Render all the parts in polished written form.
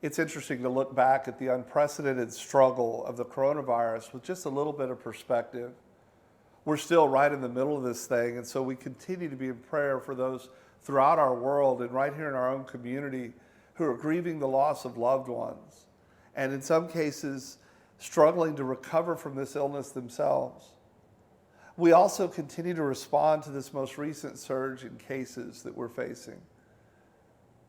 It's interesting to look back at the unprecedented struggle of the coronavirus with just a little bit of perspective. We're still right in the middle of this thing, and so we continue to be in prayer for those throughout our world and right here in our own community who are grieving the loss of loved ones, and in some cases, struggling to recover from this illness themselves. We also continue to respond to this most recent surge in cases that we're facing.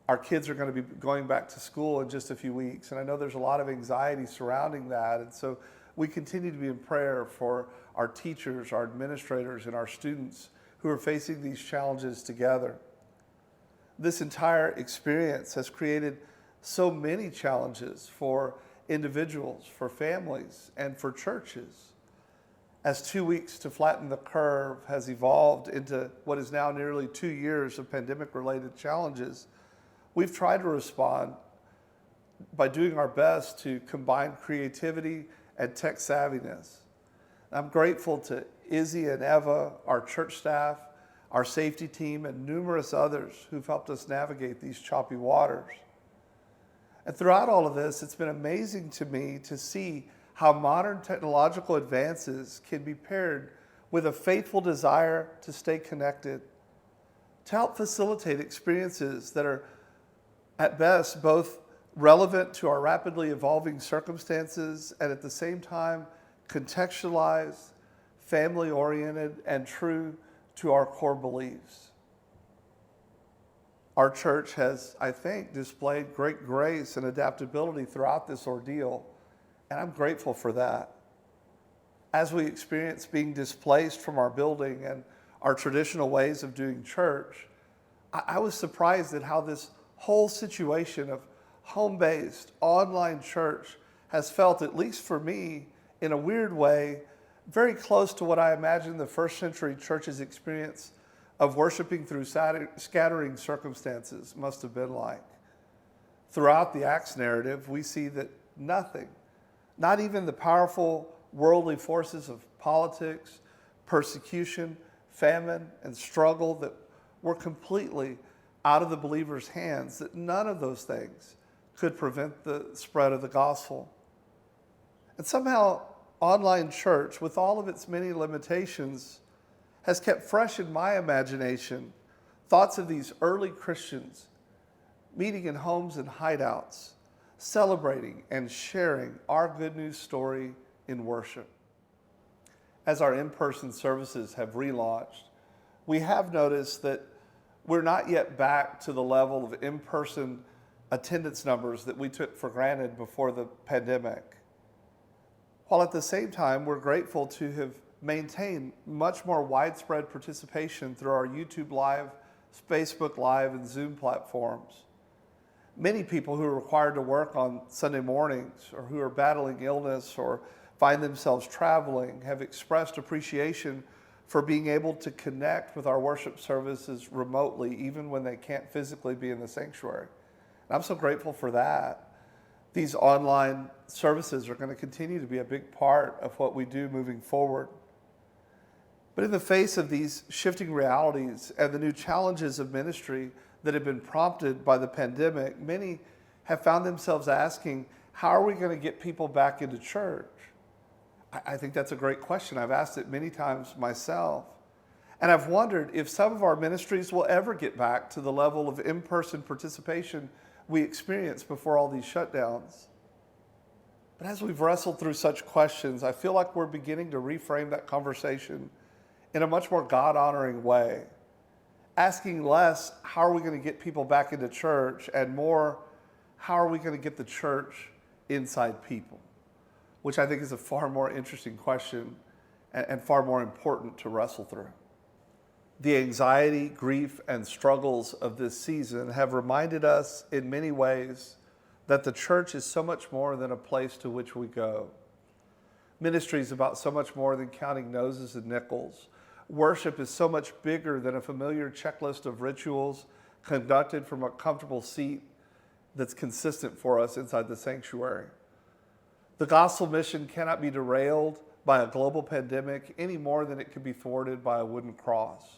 Our kids are going to be going back to school in just a few weeks, and I know there's a lot of anxiety surrounding that, and so we continue to be in prayer for our teachers, our administrators, and our students who are facing these challenges together. This entire experience has created so many challenges for individuals, for families, and for churches. As 2 weeks to flatten the curve has evolved into what is now nearly 2 years of pandemic-related challenges, we've tried to respond by doing our best to combine creativity and tech savviness. I'm grateful to Izzy and Eva, our church staff, our safety team, and numerous others who've helped us navigate these choppy waters. And throughout all of this, it's been amazing to me to see how modern technological advances can be paired with a faithful desire to stay connected, to help facilitate experiences that are, at best, both relevant to our rapidly evolving circumstances and at the same time contextualized, family-oriented, and true to our core beliefs. Our church has, I think, displayed great grace and adaptability throughout this ordeal, and I'm grateful for that. As we experience being displaced from our building and our traditional ways of doing church, I was surprised at how this whole situation of home-based, online church has felt, at least for me, in a weird way, very close to what I imagine the first century church's experience of worshiping through scattering circumstances must have been like. Throughout the Acts narrative, we see that nothing, not even the powerful worldly forces of politics, persecution, famine, and struggle that were completely out of the believer's hands, that none of those things could prevent the spread of the gospel. And somehow, online church, with all of its many limitations, has kept fresh in my imagination thoughts of these early Christians meeting in homes and hideouts, celebrating and sharing our good news story in worship. As our in-person services have relaunched, we have noticed that we're not yet back to the level of in-person attendance numbers that we took for granted before the pandemic. While at the same time, we're grateful to have maintained much more widespread participation through our YouTube Live, Facebook Live, and Zoom platforms. Many people who are required to work on Sunday mornings or who are battling illness or find themselves traveling have expressed appreciation for being able to connect with our worship services remotely, even when they can't physically be in the sanctuary. And I'm so grateful for that. These online services are going to continue to be a big part of what we do moving forward. But in the face of these shifting realities and the new challenges of ministry that have been prompted by the pandemic, many have found themselves asking, how are we going to get people back into church? I think that's a great question. I've asked it many times myself. And I've wondered if some of our ministries will ever get back to the level of in-person participation we experienced before all these shutdowns. But as we've wrestled through such questions, I feel like we're beginning to reframe that conversation in a much more God-honoring way. Asking less, how are we going to get people back into church, and more, how are we going to get the church inside people? Which I think is a far more interesting question and far more important to wrestle through. The anxiety, grief, and struggles of this season have reminded us in many ways that the church is so much more than a place to which we go. Ministry is about so much more than counting noses and nickels. Worship is so much bigger than a familiar checklist of rituals conducted from a comfortable seat that's consistent for us inside the sanctuary. The gospel mission cannot be derailed by a global pandemic any more than it can be thwarted by a wooden cross.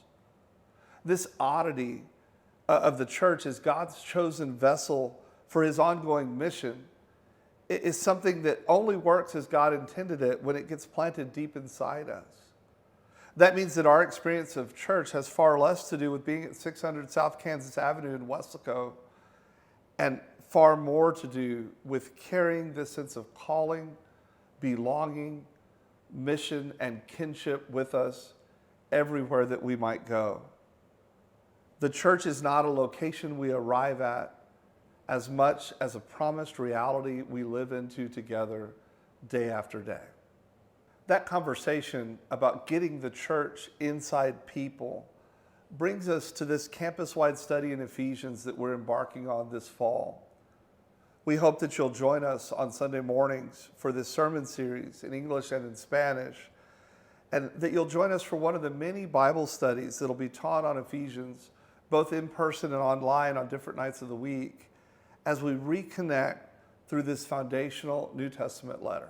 This oddity of the church as God's chosen vessel for his ongoing mission is something that only works as God intended it when it gets planted deep inside us. That means that our experience of church has far less to do with being at 600 South Kansas Avenue in Weslaco and far more to do with carrying this sense of calling, belonging, mission, and kinship with us everywhere that we might go. The church is not a location we arrive at as much as a promised reality we live into together day after day. That conversation about getting the church inside people brings us to this campus-wide study in Ephesians that we're embarking on this fall. We hope that you'll join us on Sunday mornings for this sermon series in English and in Spanish, and that you'll join us for one of the many Bible studies that'll be taught on Ephesians, both in person and online on different nights of the week, as we reconnect through this foundational New Testament letter.